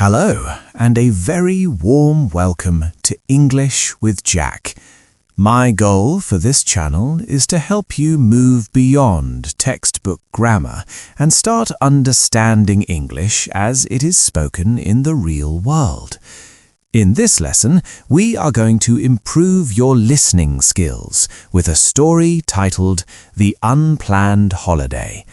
Hello, and a very warm welcome to English with Jack. My goal for this channel is to help you move beyond textbook grammar and start understanding English as it is spoken in the real world. In this lesson, we are going to improve your listening skills with a story titled The Unplanned Holiday.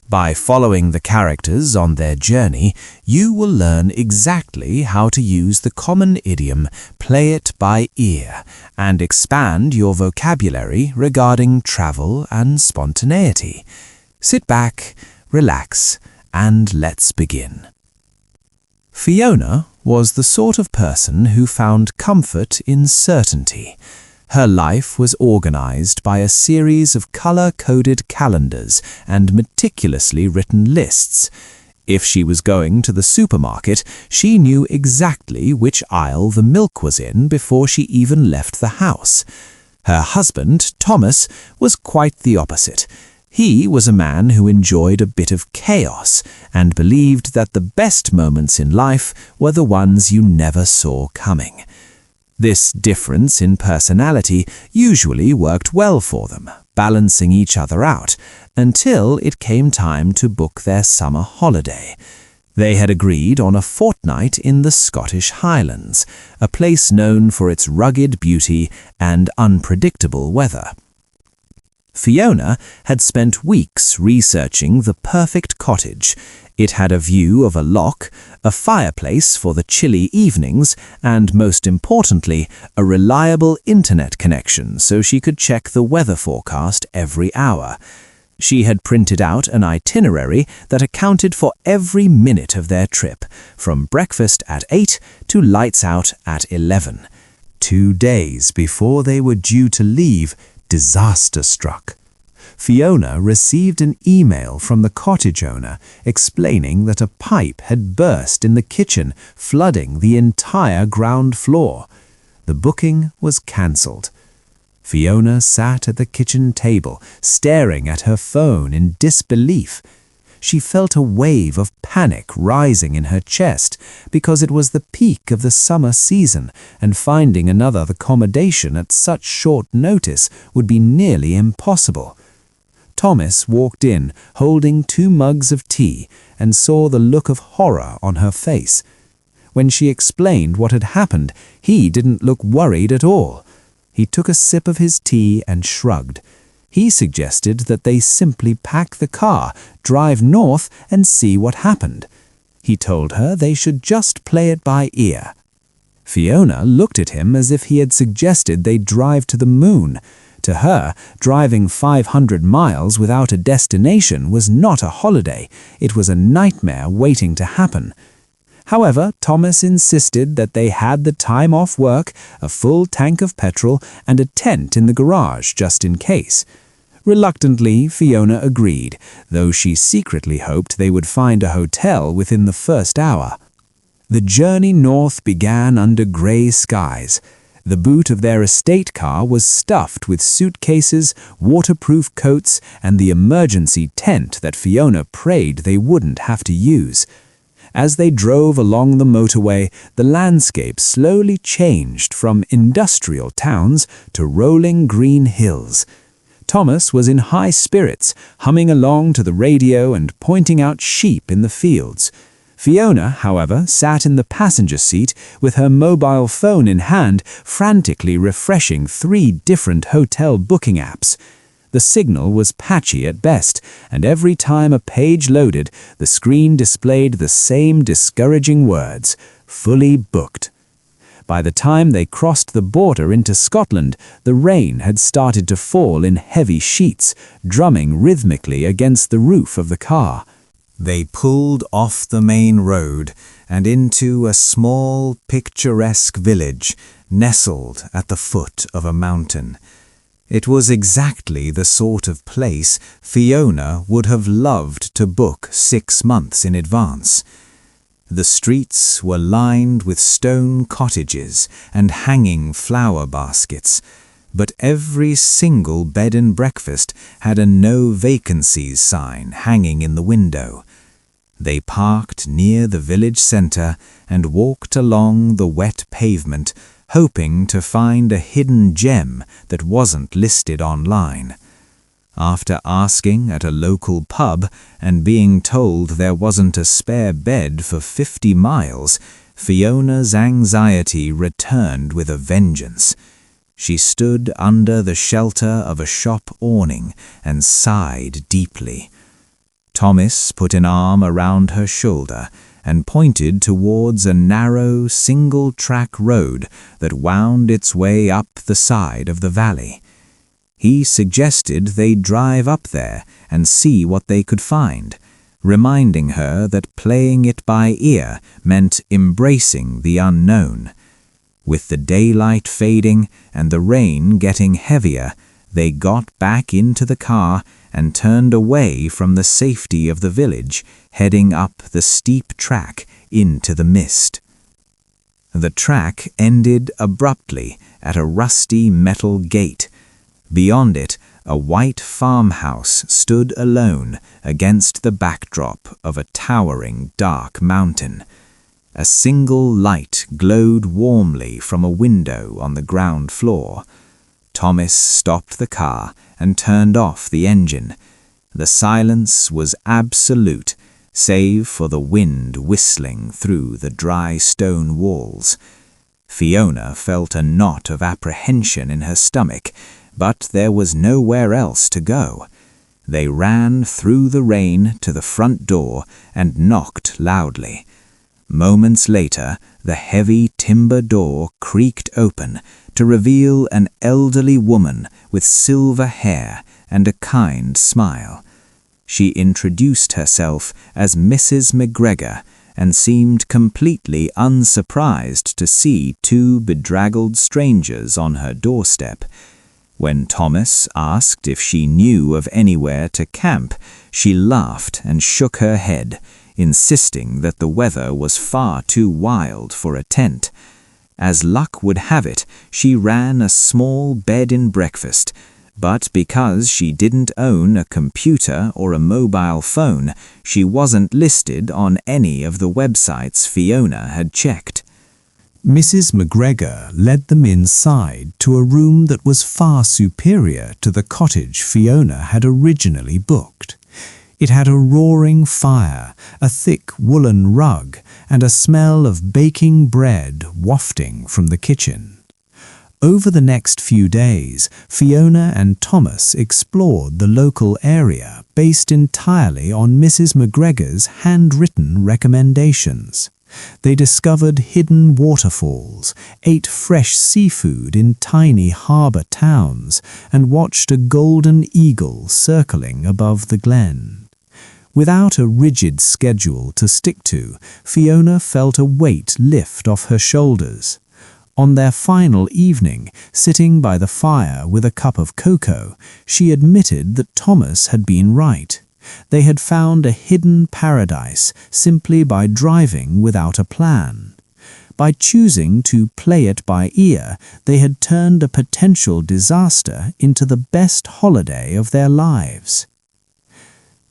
By following the characters on their journey, you will learn exactly how to use the common idiom "play it by ear" and expand your vocabulary regarding travel and spontaneity. Sit back, relax, and let's begin. Fiona was the sort of person who found comfort in certainty. Her life was organized by a series of color-coded calendars and meticulously written lists. If she was going to the supermarket, she knew exactly which aisle the milk was in before she even left the house. Her husband, Thomas, was quite the opposite. He was a man who enjoyed a bit of chaos and believed that the best moments in life were the ones you never saw coming. This difference in personality usually worked well for them, balancing each other out, until it came time to book their summer holiday. They had agreed on a fortnight in the Scottish Highlands, a place known for its rugged beauty and unpredictable weather. Fiona had spent weeks researching the perfect cottage. It had a view of a loch, a fireplace for the chilly evenings, and most importantly, a reliable internet connection so she could check the weather forecast every hour. She had printed out an itinerary that accounted for every minute of their trip, from breakfast at 8 to lights out at 11. 2 days before they were due to leave, disaster struck. Fiona received an email from the cottage owner explaining that a pipe had burst in the kitchen, flooding the entire ground floor. The booking was cancelled. Fiona sat at the kitchen table, staring at her phone in disbelief. She felt a wave of panic rising in her chest because it was the peak of the summer season, and finding another accommodation at such short notice would be nearly impossible. Thomas walked in, holding 2 mugs of tea, and saw the look of horror on her face. When she explained what had happened, he didn't look worried at all. He took a sip of his tea and shrugged. He suggested that they simply pack the car, drive north, and see what happened. He told her they should just play it by ear. Fiona looked at him as if he had suggested they drive to the moon. To her, driving 500 miles without a destination was not a holiday. It was a nightmare waiting to happen. However, Thomas insisted that they had the time off work, a full tank of petrol, and a tent in the garage just in case. Reluctantly, Fiona agreed, though she secretly hoped they would find a hotel within the first hour. The journey north began under grey skies. The boot of their estate car was stuffed with suitcases, waterproof coats, and the emergency tent that Fiona prayed they wouldn't have to use. As they drove along the motorway, the landscape slowly changed from industrial towns to rolling green hills. Thomas was in high spirits, humming along to the radio and pointing out sheep in the fields. Fiona, however, sat in the passenger seat with her mobile phone in hand, frantically refreshing 3 different hotel booking apps. The signal was patchy at best, and every time a page loaded, the screen displayed the same discouraging words, "fully booked." By the time they crossed the border into Scotland, the rain had started to fall in heavy sheets, drumming rhythmically against the roof of the car. They pulled off the main road and into a small, picturesque village nestled at the foot of a mountain. It was exactly the sort of place Fiona would have loved to book 6 months in advance. The streets were lined with stone cottages and hanging flower baskets, but every single bed and breakfast had a "no vacancies" sign hanging in the window. They parked near the village center and walked along the wet pavement, hoping to find a hidden gem that wasn't listed online. After asking at a local pub and being told there wasn't a spare bed for 50 miles, Fiona's anxiety returned with a vengeance. She stood under the shelter of a shop awning and sighed deeply. Thomas put an arm around her shoulder and pointed towards a narrow, single-track road that wound its way up the side of the valley. He suggested they drive up there and see what they could find, reminding her that playing it by ear meant embracing the unknown. With the daylight fading and the rain getting heavier, they got back into the car and turned away from the safety of the village, heading up the steep track into the mist. The track ended abruptly at a rusty metal gate. Beyond it, a white farmhouse stood alone against the backdrop of a towering dark mountain. A single light glowed warmly from a window on the ground floor. Thomas stopped the car and turned off the engine. The silence was absolute, save for the wind whistling through the dry stone walls. Fiona felt a knot of apprehension in her stomach, but there was nowhere else to go. They ran through the rain to the front door and knocked loudly. Moments later, the heavy timber door creaked open to reveal an elderly woman with silver hair and a kind smile. She introduced herself as Mrs. McGregor and seemed completely unsurprised to see two bedraggled strangers on her doorstep. When Thomas asked if she knew of anywhere to camp, she laughed and shook her head, insisting that the weather was far too wild for a tent. As luck would have it, she ran a small bed and breakfast, but because she didn't own a computer or a mobile phone, she wasn't listed on any of the websites Fiona had checked. Mrs. McGregor led them inside to a room that was far superior to the cottage Fiona had originally booked. It had a roaring fire, a thick woolen rug, and a smell of baking bread wafting from the kitchen. Over the next few days, Fiona and Thomas explored the local area based entirely on Mrs. McGregor's handwritten recommendations. They discovered hidden waterfalls, ate fresh seafood in tiny harbour towns, and watched a golden eagle circling above the glen. Without a rigid schedule to stick to, Fiona felt a weight lift off her shoulders. On their final evening, sitting by the fire with a cup of cocoa, she admitted that Thomas had been right. They had found a hidden paradise simply by driving without a plan. By choosing to play it by ear, they had turned a potential disaster into the best holiday of their lives.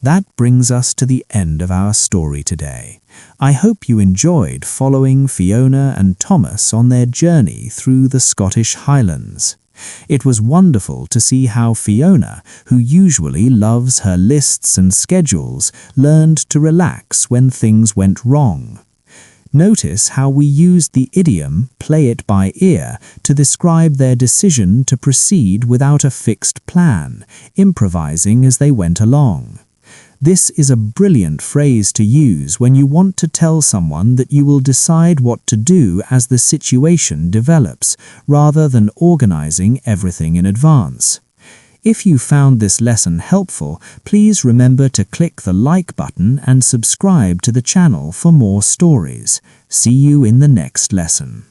That brings us to the end of our story today. I hope you enjoyed following Fiona and Thomas on their journey through the Scottish Highlands. It was wonderful to see how Fiona, who usually loves her lists and schedules, learned to relax when things went wrong. Notice how we used the idiom "play it by ear" to describe their decision to proceed without a fixed plan, improvising as they went along. This is a brilliant phrase to use when you want to tell someone that you will decide what to do as the situation develops, rather than organizing everything in advance. If you found this lesson helpful, please remember to click the like button and subscribe to the channel for more stories. See you in the next lesson.